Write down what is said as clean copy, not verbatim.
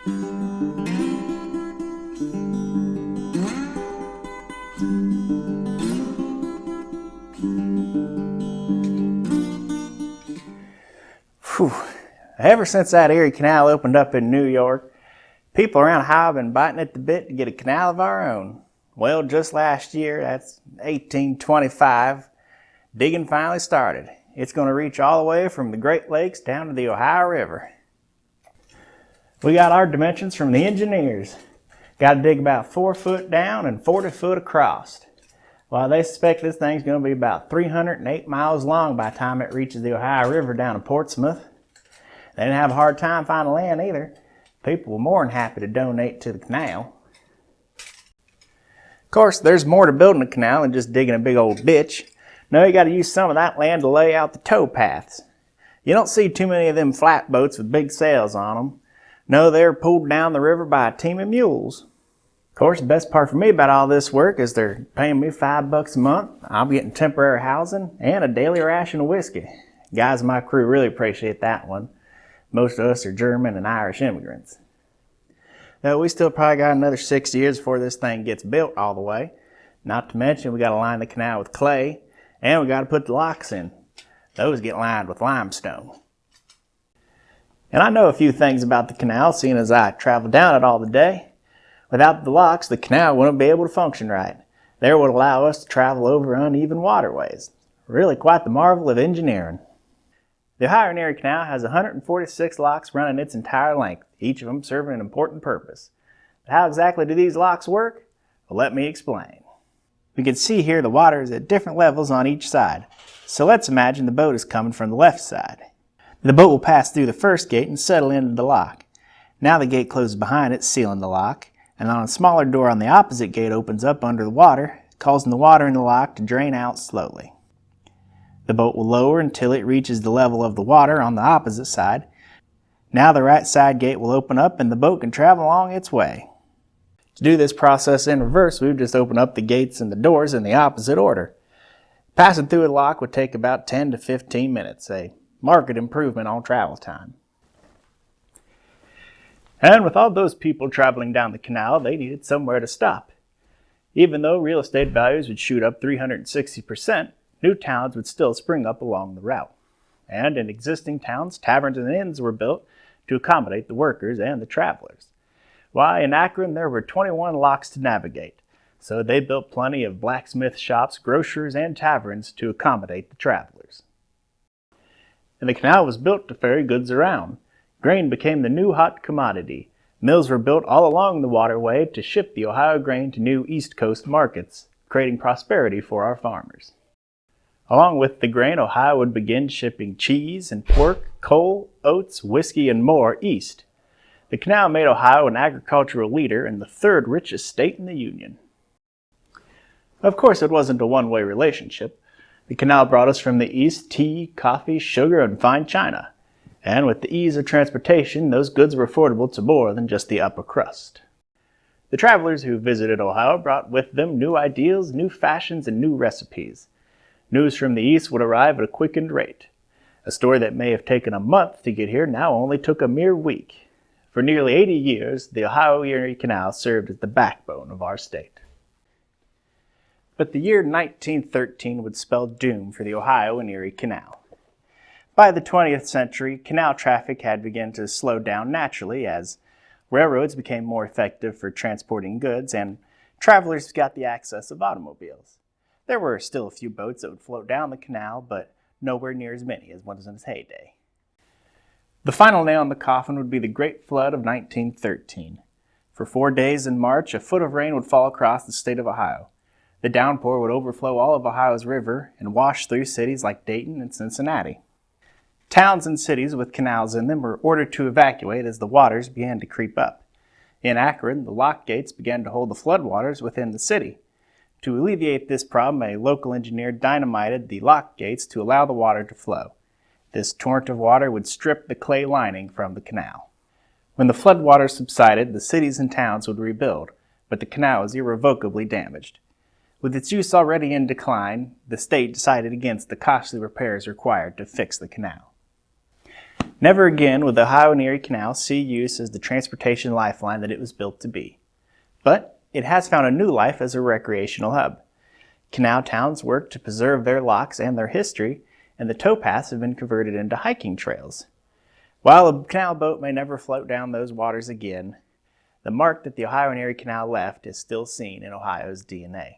Whew. Ever since that Erie Canal opened up in New York, people around Ohio have been biting at the bit to get a canal of our own. Well, just last year, that's 1825, digging finally started. It's going to reach all the way from the Great Lakes down to the Ohio River. We got our dimensions from the engineers. Got to dig about 4 foot down and 40 foot across. Well, they suspect this thing's going to be about 308 miles long by the time it reaches the Ohio River down to Portsmouth. They didn't have a hard time finding land either. People were more than happy to donate to the canal. Of course, there's more to building a canal than just digging a big old ditch. No, you got to use some of that land to lay out the tow paths. You don't see too many of them flatboats with big sails on them. No, they're pulled down the river by a team of mules. Of course, the best part for me about all this work is they're paying me $5 a month. I'm getting temporary housing and a daily ration of whiskey. Guys in my crew really appreciate that one. Most of us are German and Irish immigrants. Though we still probably got another 6 years before this thing gets built all the way. Not to mention we got to line the canal with clay and we got to put the locks in. Those get lined with limestone. And I know a few things about the canal, seeing as I travel down it all the day. Without the locks, the canal wouldn't be able to function right. They would allow us to travel over uneven waterways. Really quite the marvel of engineering. The Ohio and Erie Canal has 146 locks running its entire length, each of them serving an important purpose. But how exactly do these locks work? Well, let me explain. We can see here the water is at different levels on each side. So let's imagine the boat is coming from the left side. The boat will pass through the first gate and settle into the lock. Now the gate closes behind it, sealing the lock, and on a smaller door on the opposite gate opens up under the water, causing the water in the lock to drain out slowly. The boat will lower until it reaches the level of the water on the opposite side. Now the right side gate will open up and the boat can travel along its way. To do this process in reverse, we've just opened up the gates and the doors in the opposite order. Passing through the lock would take about 10 to 15 minutes, a marked improvement on travel time. And with all those people traveling down the canal, they needed somewhere to stop. Even though real estate values would shoot up 360%, new towns would still spring up along the route. And in existing towns, taverns and inns were built to accommodate the workers and the travelers. Why, in Akron, there were 21 locks to navigate, so they built plenty of blacksmith shops, grocers, and taverns to accommodate the travelers. And the canal was built to ferry goods around. Grain became the new hot commodity. Mills were built all along the waterway to ship the Ohio grain to new East Coast markets, creating prosperity for our farmers. Along with the grain, Ohio would begin shipping cheese and pork, coal, oats, whiskey, and more east. The canal made Ohio an agricultural leader and the third richest state in the Union. Of course, it wasn't a one-way relationship. The canal brought us from the east tea, coffee, sugar, and fine china. And with the ease of transportation, those goods were affordable to more than just the upper crust. The travelers who visited Ohio brought with them new ideals, new fashions, and new recipes. News from the east would arrive at a quickened rate. A story that may have taken a month to get here now only took a mere week. For nearly 80 years, the Ohio Erie Canal served as the backbone of our state. But the year 1913 would spell doom for the Ohio and Erie Canal. By the 20th century, canal traffic had begun to slow down naturally as railroads became more effective for transporting goods and travelers got the access of automobiles. There were still a few boats that would float down the canal, but nowhere near as many as was in its heyday. The final nail in the coffin would be the Great Flood of 1913. For 4 days in March, a foot of rain would fall across the state of Ohio. The downpour would overflow all of Ohio's river and wash through cities like Dayton and Cincinnati. Towns and cities with canals in them were ordered to evacuate as the waters began to creep up. In Akron, the lock gates began to hold the floodwaters within the city. To alleviate this problem, a local engineer dynamited the lock gates to allow the water to flow. This torrent of water would strip the clay lining from the canal. When the floodwaters subsided, the cities and towns would rebuild, but the canal was irrevocably damaged. With its use already in decline, the state decided against the costly repairs required to fix the canal. Never again would the Ohio and Erie Canal see use as the transportation lifeline that it was built to be. But it has found a new life as a recreational hub. Canal towns work to preserve their locks and their history, and the towpaths have been converted into hiking trails. While a canal boat may never float down those waters again, the mark that the Ohio and Erie Canal left is still seen in Ohio's DNA.